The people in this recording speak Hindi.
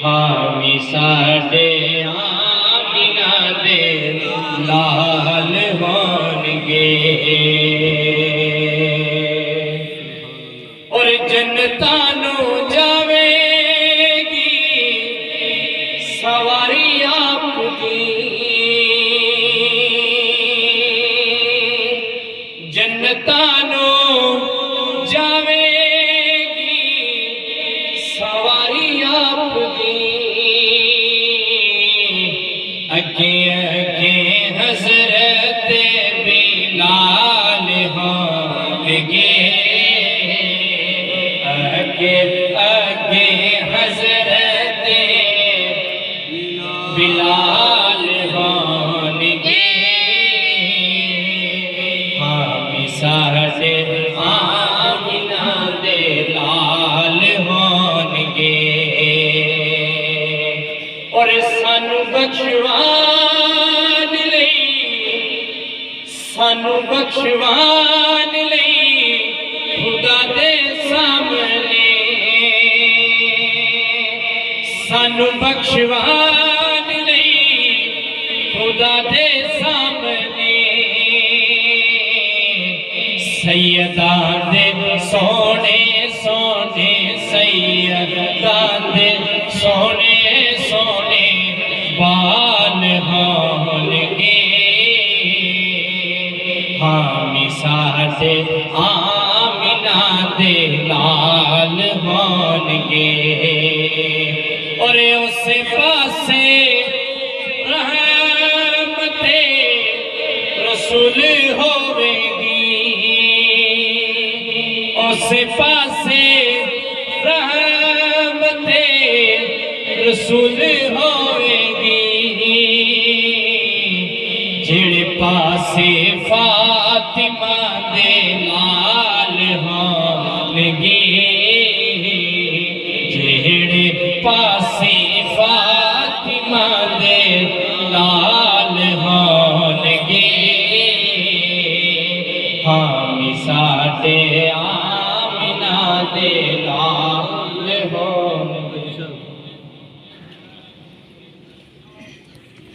हामी साडे आमिना दे लाल होणगे और जन्नतां नूं जावेगी सवारी आपदी जन्नतां नूं जावेगी सवारी आपदी अगे अगे हजरत बिलाल होंगे अगे अगे हजरत बिलाल होंगे हामी साडे आमिना दे लाल होंगे और सानू बख्शवान लई खुदा दे सामने सानू बख्शवान लई खुदा दे सामने सैयदा दे सोने सोने सैयदा दे सोने सोने बाल होंगे हामी साडे आमिना दे लाल होंगे और उस पासे रहमते रसूल होवेगी उस पासे रहमते रसूल होवेगी जेड़े पासे फातिमा दे लाल होंगे जेड़े पासे फातिमा दे लाल होंगे हामी साडे आमिना दे लाल होंगे।